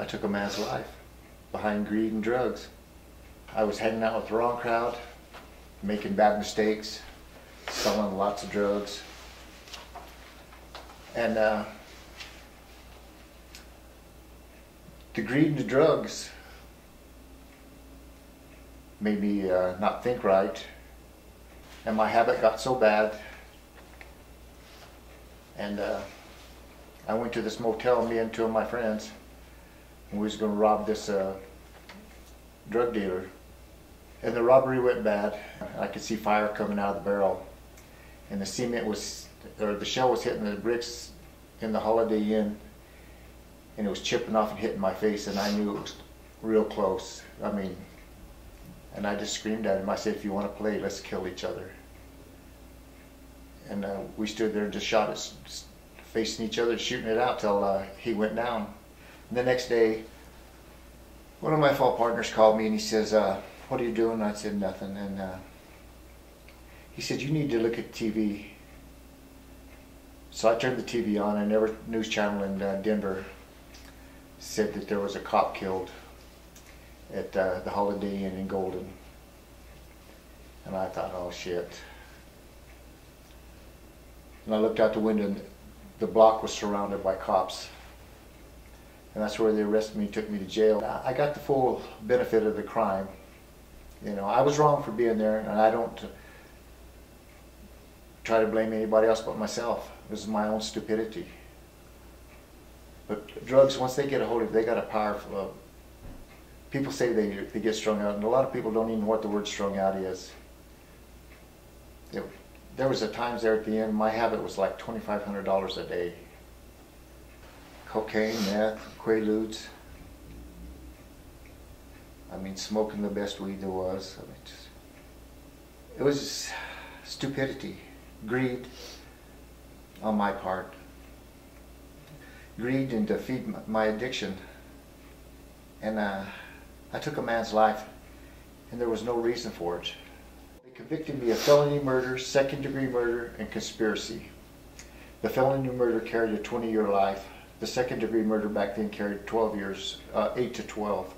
I took a man's life behind greed and drugs. I was hanging out with the wrong crowd, making bad mistakes, selling lots of drugs. And the greed and the drugs made me not think right. And my habit got so bad. And I went to this motel, me and two of my friends, and we was going to rob this drug dealer. And the robbery went bad. I could see fire coming out of the barrel. And the cement was, or the shell was hitting the bricks in the Holiday Inn. And it was chipping off and hitting my face, and I knew it was real close. I mean, and I just screamed at him. I said, if you want to play, let's kill each other. And we stood there and just shot us, facing each other, shooting it out till he went down. And the next day, one of my fall partners called me and he says, what are you doing? I said, nothing. And he said, you need to look at TV. So I turned the TV on, and every news channel in Denver said that there was a cop killed at the Holiday Inn in Golden. And I thought, oh shit. And I looked out the window, and the block was surrounded by cops. And that's where they arrested me and took me to jail. I got the full benefit of the crime. You know, I was wrong for being there, and I don't try to blame anybody else but myself. It was my own stupidity. But drugs, once they get a hold of it, they got a powerful. People say they get strung out, and a lot of people don't even know what the word strung out is. There was a times there at the end, my habit was like $2,500 a day. Cocaine, meth, Quaaludes. I mean, smoking the best weed there was. I mean, it was stupidity, greed on my part. Greed and to feed my addiction. And I took a man's life, and there was no reason for it. They convicted me of felony murder, second-degree murder, and conspiracy. The felony murder carried a 20-year life. The second-degree murder back then carried 12 years, 8 to 12.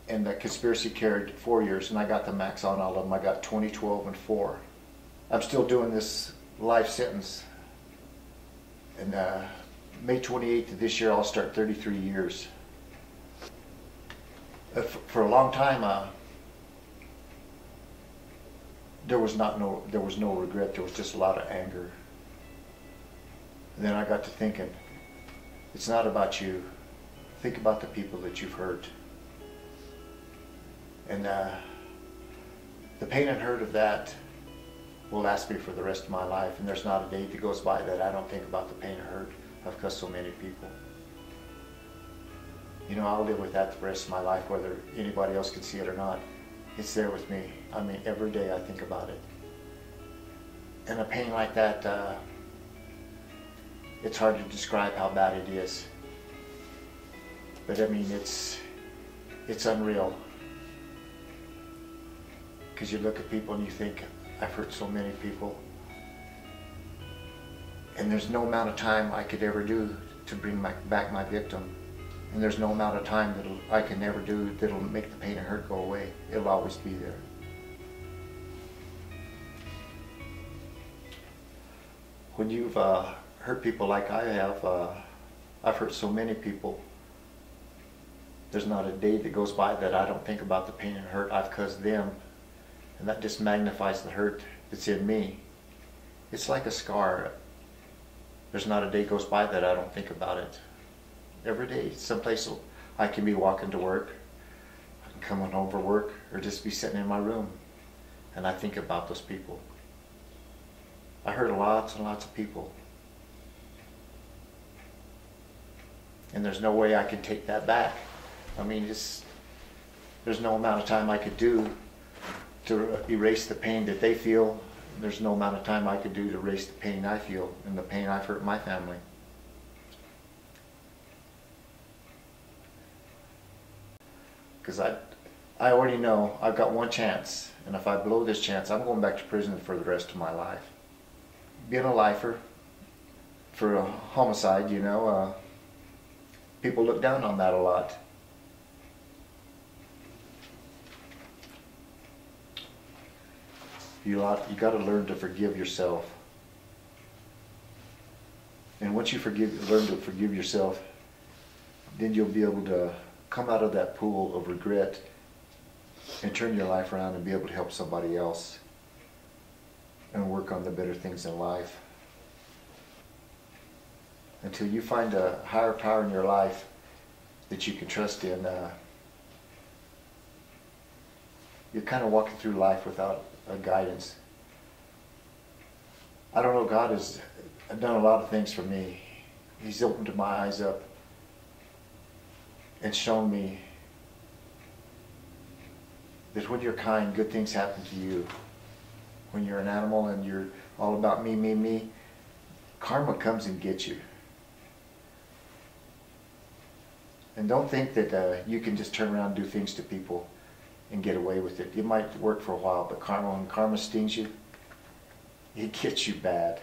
And the conspiracy carried 4 years, and I got the max on all of them. I got 20, 12, and 4. I'm still doing this life sentence. And May 28th of this year, I'll start 33 years. For a long time, there was no regret. There was just a lot of anger. And then I got to thinking, it's not about you. Think about the people that you've hurt. And the pain and hurt of that will last me for the rest of my life. And there's not a day that goes by that I don't think about the pain and hurt of cussed so many people. You know, I'll live with that the rest of my life, whether anybody else can see it or not. It's there with me. I mean, every day I think about it. And a pain like that, it's hard to describe how bad it is. But I mean, it's unreal. Because you look at people and you think, I've hurt so many people. And there's no amount of time I could ever do to bring back my victim. And there's no amount of time that I can ever do that'll make the pain and hurt go away. It'll always be there. When you've hurt people like I have, I've hurt so many people. There's not a day that goes by that I don't think about the pain and hurt I've caused them. And that just magnifies the hurt that's in me. It's like a scar. There's not a day goes by that I don't think about it. Every day, someplace I can be walking to work, I can come home from work, or just be sitting in my room, and I think about those people. I hurt lots and lots of people. And there's no way I can take that back. I mean, there's no amount of time I could do to erase the pain that they feel. There's no amount of time I could do to erase the pain I feel and the pain I've hurt my family. Because I already know I've got one chance, and if I blow this chance, I'm going back to prison for the rest of my life. Being a lifer for a homicide, you know, People look down on that a lot. You got to learn to forgive yourself. And once you learn to forgive yourself, then you'll be able to come out of that pool of regret and turn your life around and be able to help somebody else and work on the better things in life. Until you find a higher power in your life that you can trust in, you're kind of walking through life without a guidance. I don't know, God has done a lot of things for me. He's opened my eyes up and shown me that when you're kind, good things happen to you. When you're an animal and you're all about me, me, me, karma comes and gets you. And don't think that you can just turn around and do things to people and get away with it. It might work for a while, but when karma stings you, it gets you bad.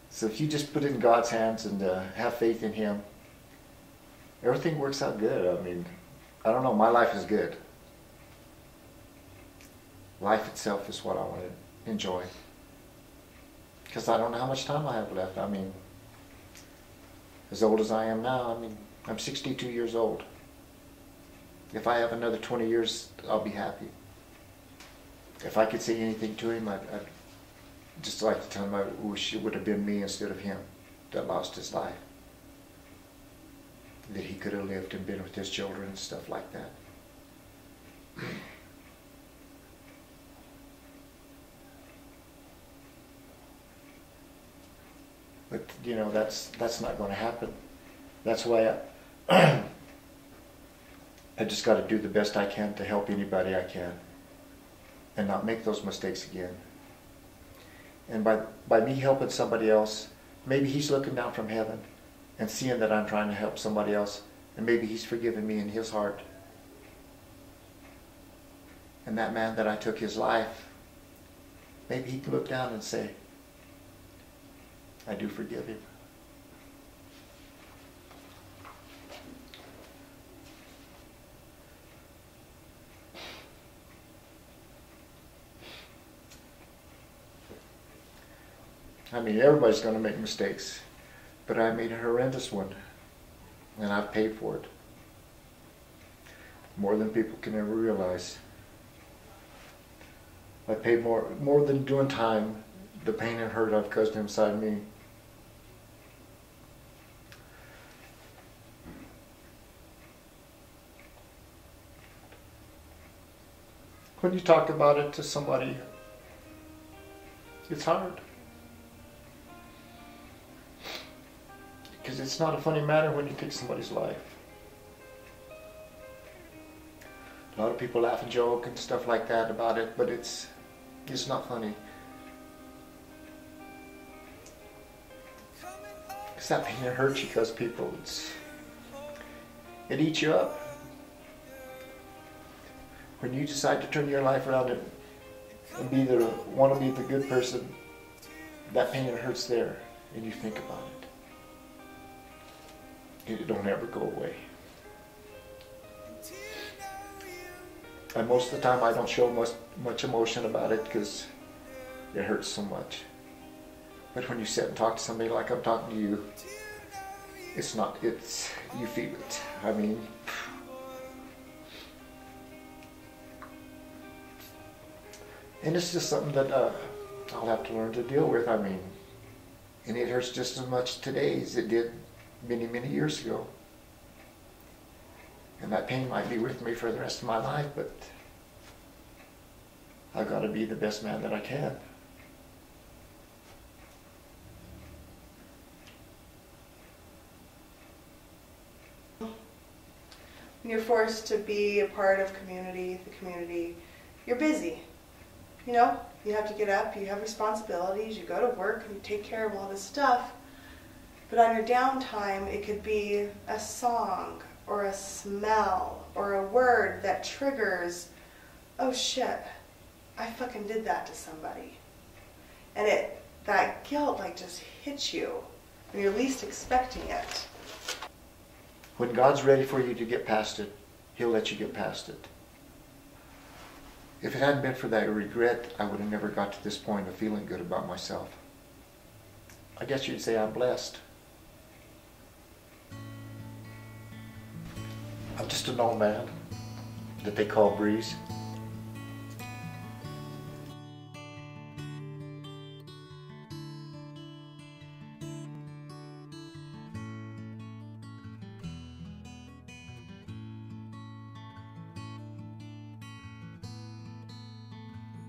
So if you just put it in God's hands and have faith in Him, everything works out good. I mean, I don't know, my life is good. Life itself is what I want to enjoy. Because I don't know how much time I have left. I mean, as old as I am now, I mean, I'm 62 years old. If I have another 20 years, I'll be happy. If I could say anything to him, I'd just like to tell him I wish it would have been me instead of him that lost his life. That he could have lived and been with his children and stuff like that. But, you know, that's not going to happen. That's why I just got to do the best I can to help anybody I can and not make those mistakes again. And by me helping somebody else, maybe he's looking down from heaven and seeing that I'm trying to help somebody else, and maybe he's forgiven me in his heart. And that man that I took his life, maybe he can look down and say, I do forgive him. I mean, everybody's going to make mistakes, but I made a horrendous one, and I've paid for it. More than people can ever realize. I paid more than doing time, the pain and hurt I've caused inside me. When you talk about it to somebody, it's hard. Because it's not a funny matter when you take somebody's life. A lot of people laugh and joke and stuff like that about it, but it's not funny. Because that pain and hurt you cause people, it eats you up. When you decide to turn your life around and want to be the good person, that pain and hurt's there, and you think about it. It don't ever go away. And most of the time I don't show much emotion about it because it hurts so much. But when you sit and talk to somebody like I'm talking to you, you feel it. I mean, and it's just something that I'll have to learn to deal with. I mean, and it hurts just as much today as it did many, many years ago. And that pain might be with me for the rest of my life, but I've got to be the best man that I can. When you're forced to be a part of the community, you're busy. You know, you have to get up, you have responsibilities, you go to work, and you take care of all this stuff. But on your downtime, it could be a song, or a smell, or a word that triggers, oh shit, I fucking did that to somebody. And that guilt just hits you when you're least expecting it. When God's ready for you to get past it, He'll let you get past it. If it hadn't been for that regret, I would have never got to this point of feeling good about myself. I guess you'd say I'm blessed. I'm just an old man that they call Breeze.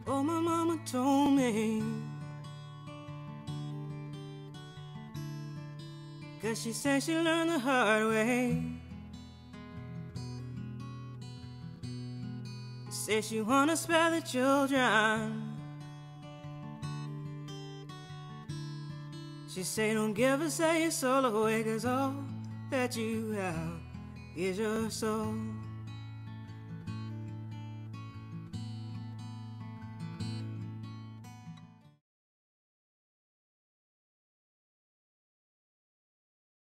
Oh, my mama told me, 'cause she said she learned the hard way. Said she wanna spare the children. She say don't give us your soul away, 'cause all that you have is your soul.